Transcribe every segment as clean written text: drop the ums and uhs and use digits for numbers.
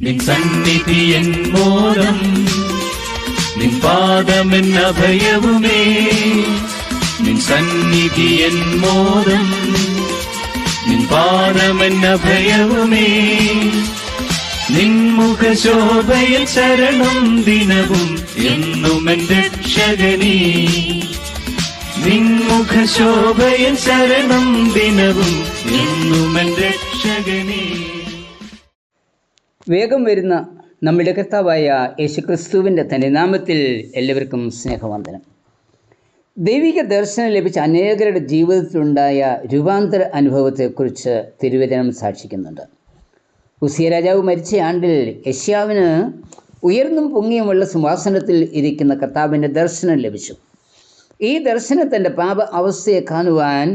നിൻ സന്നിധി എൻ മോദം, നിൻ പാദമെൻ അഭയവുമേ. നിൻ സന്നിധി എൻ മോദം, നിൻ പാദമെൻ അഭയവുമേ. നിൻമുഖശോഭയിൽ ശരണം ദിനവും എന്നും എൻ രക്ഷകനേ. നിൻമുഖശോഭയിൽ ശരണം ദിനവും എന്നും എൻ രക്ഷകനേ. വേഗം വരുന്ന നമ്മുടെ കർത്താവായ യേശുക്രിസ്തുവിൻ്റെ തന്നെ നാമത്തിൽ എല്ലാവർക്കും സ്നേഹവന്ദനം. ദൈവിക ദർശനം ലഭിച്ച അനേകരുടെ ജീവിതത്തിലുണ്ടായ രൂപാന്തര അനുഭവത്തെക്കുറിച്ച് തിരുവചനം സാക്ഷിക്കുന്നുണ്ട്. ഉസിയ രാജാവ് മരിച്ച ആണ്ടിൽ യെശയ്യാവിന് ഉയർന്നും പൊങ്ങിയുമുള്ള സിംഹാസനത്തിൽ ഇരിക്കുന്ന കർത്താവിൻ്റെ ദർശനം ലഭിച്ചു. ഈ ദർശനം തൻ്റെ പാപ അവസ്ഥയെ കാണുവാൻ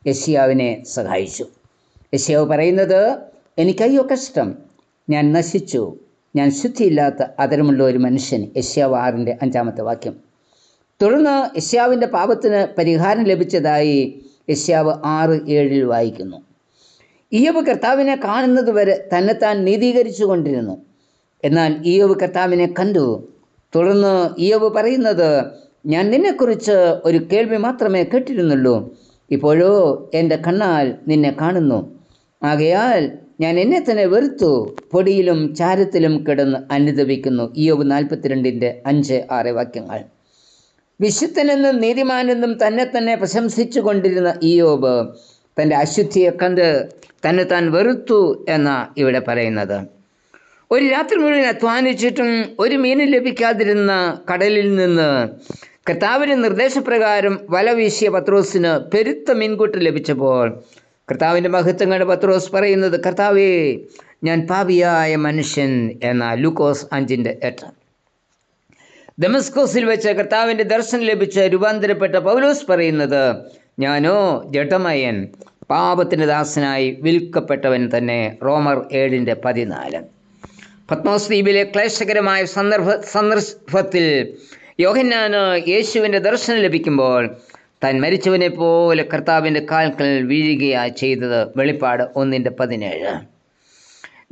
യെശയ്യാവിനെ സഹായിച്ചു. യെശയ്യാവ് പറയുന്നത്, എനിക്കയ്യോ കഷ്ടം, ഞാൻ നശിച്ചു, ഞാൻ ശുദ്ധിയില്ലാത്ത അധരമുള്ള ഒരു മനുഷ്യൻ. യെശയ്യാവ് 6:5 വാക്യം. തുടർന്ന് യെശയ്യാവിൻ്റെ പാപത്തിന് പരിഹാരം ലഭിച്ചതായി യെശയ്യാവ് 6:7 വായിക്കുന്നു. ഇയ്യോബ് കർത്താവിനെ കാണുന്നത് വരെ തന്നെത്താൻ നീതീകരിച്ചു കൊണ്ടിരുന്നു. എന്നാൽ ഇയ്യോബ് കർത്താവിനെ കണ്ടു. തുടർന്ന് ഇയ്യോബ് പറയുന്നത്, ഞാൻ നിന്നെക്കുറിച്ച് ഒരു കേൾവി മാത്രമേ കേട്ടിരുന്നുള്ളൂ, ഇപ്പോഴോ എൻ്റെ കണ്ണാൽ നിന്നെ കാണുന്നു. ആകയാൽ ഞാൻ എന്നെ തന്നെ വെറുത്തു, പൊടിയിലും ചാരത്തിലും കിടന്ന് അനുതപിക്കുന്നു. ഇയ്യോബ് 42:5-6 വാക്യങ്ങൾ. വിശുദ്ധനെന്നും നീതിമാനെന്നും തന്നെ തന്നെ പ്രശംസിച്ചു കൊണ്ടിരുന്ന ഇയ്യോബ് തൻ്റെ അശുദ്ധിയെ കണ്ട് തന്നെ താൻ വെറുത്തു എന്നാ ഇവിടെ പറയുന്നത്. ഒരു രാത്രി മുഴുവൻ അധ്വാനിച്ചിട്ടും ഒരു മീനും ലഭിക്കാതിരുന്ന കടലിൽ നിന്ന് കർത്താവിൻ്റെ നിർദ്ദേശപ്രകാരം വല വീശിയ പത്രോസിന് പെരുത്ത മീൻകൂട്ട് ലഭിച്ചപ്പോൾ കർത്താവിൻ്റെ മഹത്വം കണ്ട പത്രോസ് പറയുന്നത്, കർത്താവേ, ഞാൻ പാപിയായ മനുഷ്യൻ എന്ന ലൂക്കോസ് 5:8. ദമസ്കോസിൽ വെച്ച് കർത്താവിൻ്റെ ദർശനം ലഭിച്ച രൂപാന്തരപ്പെട്ട പൗലോസ് പറയുന്നത്, ഞാനോ ജഡമയൻ, പാപത്തിൻ്റെ ദാസനായി വിൽക്കപ്പെട്ടവൻ തന്നെ. റോമർ 7:14. പത്മോസ് ദ്വീപിലെ ക്ലേശകരമായ സന്ദർഭത്തിൽ യോഹന്നാന് യേശുവിൻ്റെ ദർശനം ലഭിക്കുമ്പോൾ താൻ മരിച്ചവനെ പോലെ കർത്താവിൻ്റെ കാൽക്കൽ വീഴുകയാണ് ചെയ്തത്. വെളിപ്പാട് 1:17.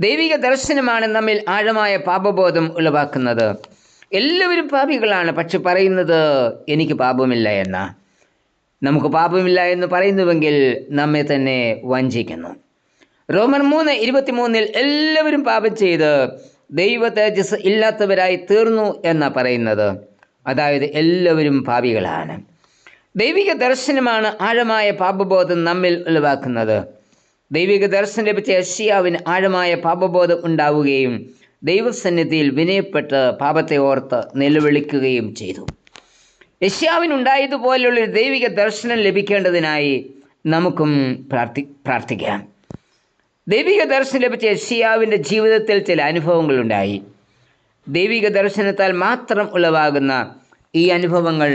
ദൈവിക ദർശനമാണ് നമ്മിൽ ആഴമായ പാപബോധം ഉളവാക്കുന്നത്. എല്ലാവരും പാപികളാണ്, പക്ഷെ പറയുന്നത് എനിക്ക് പാപമില്ല എന്ന. നമുക്ക് പാപമില്ല എന്ന് പറയുന്നുവെങ്കിൽ നമ്മെ തന്നെ വഞ്ചിക്കുന്നു. റോമർ 3:23 എല്ലാവരും പാപം ചെയ്ത് ദൈവ തേജസ് ഇല്ലാത്തവരായി തീർന്നു എന്നാണ് പറയുന്നത്. അതായത് എല്ലാവരും പാപികളാണ്. ദൈവിക ദർശനമാണ് ആഴമായ പാപബോധം നമ്മിൽ ഉളവാക്കുന്നത്. ദൈവിക ദർശനം ലഭിച്ച യെശയ്യാവിന് ആഴമായ പാപബോധം ഉണ്ടാവുകയും ദൈവസന്നിധിയിൽ വിനയപ്പെട്ട് പാപത്തെ ഓർത്ത് നിലവിളിക്കുകയും ചെയ്തു. യെശയ്യാവിനുണ്ടായതുപോലുള്ളൊരു ദൈവിക ദർശനം ലഭിക്കേണ്ടതിനായി നമുക്കും പ്രാർത്ഥിക്കാം. ദൈവിക ദർശനം ലഭിച്ച യെശയ്യാവിൻ്റെ ജീവിതത്തിൽ ചില അനുഭവങ്ങളുണ്ടായി. ദൈവിക ദർശനത്താൽ മാത്രം ഉളവാകുന്ന ഈ അനുഭവങ്ങൾ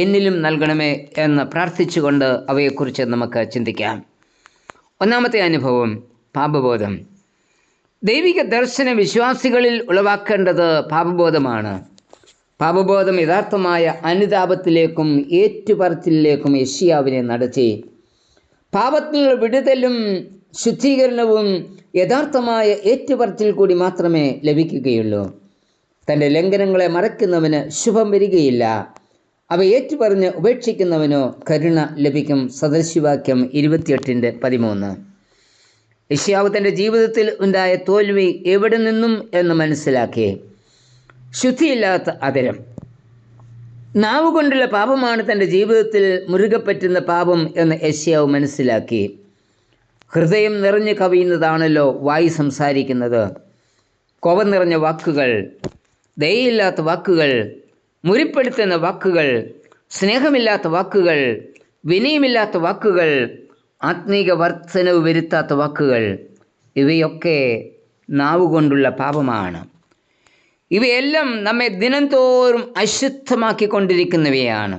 എന്നിലും നൽകണമേ എന്ന് പ്രാർത്ഥിച്ചുകൊണ്ട് അവയെക്കുറിച്ച് നമുക്ക് ചിന്തിക്കാം. ഒന്നാമത്തെ അനുഭവം, പാപബോധം. ദൈവിക ദർശനം വിശ്വാസികളിൽ ഉളവാക്കേണ്ടത് പാപബോധമാണ്. പാപബോധം യഥാർത്ഥമായ അനുതാപത്തിലേക്കും ഏറ്റുപറച്ചിലേക്കും യെശയ്യാവിനെ നടത്തി. പാപത്തിനുള്ള വിടുതലും ശുദ്ധീകരണവും യഥാർത്ഥമായ ഏറ്റുപറച്ചിൽ കൂടി മാത്രമേ ലഭിക്കുകയുള്ളൂ. തൻ്റെ ലംഘനങ്ങളെ മറയ്ക്കുന്നവന് ശുഭം വരികയില്ല, അവ ഏറ്റുപറഞ്ഞ് ഉപേക്ഷിക്കുന്നവനോ കരുണ ലഭിക്കും. സദൃശവാക്യം 28:13. യെശയ്യാവ് തൻ്റെ ജീവിതത്തിൽ ഉണ്ടായ തോൽവി എവിടെ നിന്നും എന്ന് മനസ്സിലാക്കി. ശുദ്ധിയില്ലാത്ത അധരം, നാവുകൊണ്ടുള്ള പാപമാണ് തൻ്റെ ജീവിതത്തിൽ മുറുകെ പറ്റുന്ന പാപം എന്ന് യെശയ്യാവ് മനസ്സിലാക്കി. ഹൃദയം നിറഞ്ഞു കവിയുന്നതാണല്ലോ വായി സംസാരിക്കുന്നത്. കോപം നിറഞ്ഞ വാക്കുകൾ, ദയയില്ലാത്ത വാക്കുകൾ, മുറിപ്പെടുത്തുന്ന വാക്കുകൾ, സ്നേഹമില്ലാത്ത വാക്കുകൾ, വിനയമില്ലാത്ത വാക്കുകൾ, ആത്മീക വർധനവ് വരുത്താത്ത വാക്കുകൾ, ഇവയൊക്കെ നാവുകൊണ്ടുള്ള പാപമാണ്. ഇവയെല്ലാം നമ്മെ ദിനംതോറും അശുദ്ധമാക്കിക്കൊണ്ടിരിക്കുന്നവയാണ്.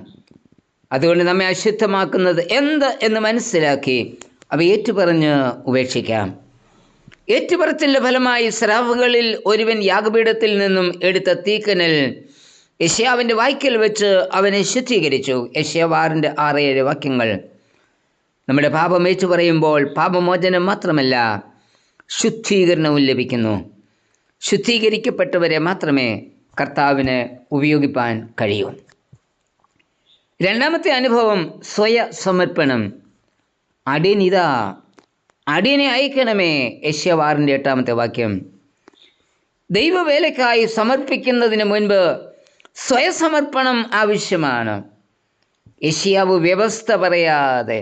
അതുകൊണ്ട് നമ്മെ അശുദ്ധമാക്കുന്നത് എന്ത് എന്ന് മനസ്സിലാക്കി അവ ഏറ്റുപറഞ്ഞ് ഉപേക്ഷിക്കാം. ഏറ്റുപറച്ചിൻ്റെ ഫലമായി സ്രാവുകളിൽ ഒരുവൻ യാഗപീഠത്തിൽ നിന്നും എടുത്ത തീക്കനൽ യെശയ്യാവിൻ്റെ വായ്ക്കൽ വെച്ച് അവനെ ശുദ്ധീകരിച്ചു. യെശയ്യാവ് 6:6-7 വാക്യങ്ങൾ. നമ്മുടെ പാപം ഏറ്റു പറയുമ്പോൾ പാപമോചനം മാത്രമല്ല, ശുദ്ധീകരണവും ലഭിക്കുന്നു. ശുദ്ധീകരിക്കപ്പെട്ടവരെ മാത്രമേ കർത്താവിന് ഉപയോഗിപ്പാൻ കഴിയൂ. രണ്ടാമത്തെ അനുഭവം സ്വയമർപ്പണം. അടിയനിതാ, അടിയനെ അയക്കണമേ. യെശയ്യാ 6:8 വാക്യം. ദൈവവേലയ്ക്കായി സമർപ്പിക്കുന്നതിന് മുൻപ് സ്വയസമർപ്പണം ആവശ്യമാണ്. യെശയ്യാവ് വ്യവസ്ഥ പറയാതെ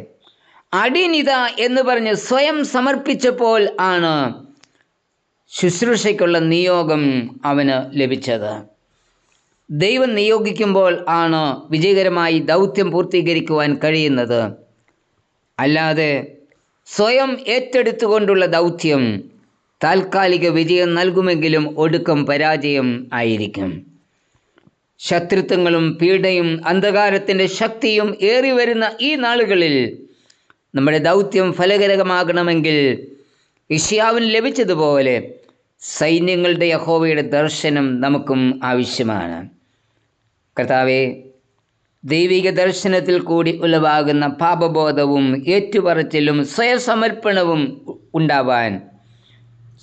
അടിയനിത എന്ന് പറഞ്ഞ് സ്വയം സമർപ്പിച്ചപ്പോൾ ആണ് ശുശ്രൂഷയ്ക്കുള്ള നിയോഗം അവന് ലഭിച്ചത്. ദൈവം നിയോഗിക്കുമ്പോൾ ആണ് വിജയകരമായി ദൗത്യം പൂർത്തീകരിക്കുവാൻ കഴിയുന്നത്. അല്ലാതെ സ്വയം ഏറ്റെടുത്തുകൊണ്ടുള്ള ദൗത്യം താൽക്കാലിക വിജയം നൽകുമെങ്കിലും ഒടുക്കം പരാജയം ആയിരിക്കും. ശത്രുത്വങ്ങളും പീഡയും അന്ധകാരത്തിൻ്റെ ശക്തിയും ഏറി വരുന്ന ഈ നാളുകളിൽ നമ്മുടെ ദൗത്യം ഫലകരമാകണമെങ്കിൽ യെശയ്യാവിന് ലഭിച്ചതുപോലെ സൈന്യങ്ങളുടെ യഹോവയുടെ ദർശനം നമുക്കും ആവശ്യമാണ്. കർത്താവേ, ദൈവിക ദർശനത്തിൽ കൂടി ഉളവാകുന്ന പാപബോധവും ഏറ്റുപറച്ചിലും സ്വയസമർപ്പണവും ഉണ്ടാവാൻ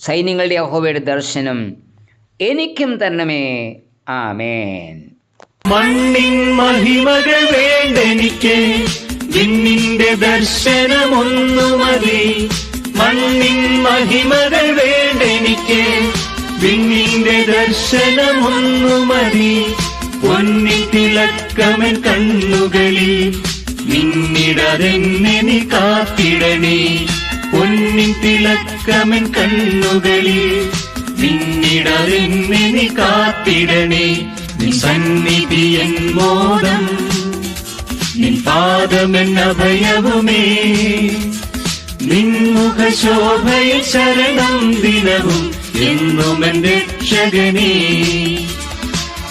സൈന്യങ്ങളുടെ യഹോവയുടെ ദർശനം എനിക്കും തരണമേ. ആമേൻ. മണ്ണിൻ മഹിമകൾ വേണ്ടെനിക്ക്, വിണ്ണിന്റെ ദർശനമൊന്നു മതി. മണ്ണിൻ മഹിമകൾ വേണ്ടെനിക്ക്, വിണ്ണിന്റെ ദർശനമൊന്നു മതി. പൊന്നിൻ തിളക്കമൻ കണ്ണുകളിൽ നിന്നിടതെന്നെ നീ കാത്തിടണേ. പൊന്നിൻ തിളക്കമൻ കണ്ണുകളിൽ നിന്നിടതെന്നെ നീ കാത്തിടണേ. നിൻ സന്നിധി എൻ മോദം, നിൻ പാദമെൻ അഭയവുമേ. നിൻമുഖശോഭയിൽ ശരണം ദിനവും എന്നുമെൻ രക്ഷകനേ.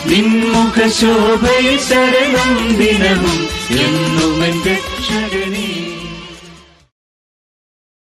നിൻമുഖശോഭയിൽ ശരണം ദിനവും എന്നുമെൻ രക്ഷകനേ.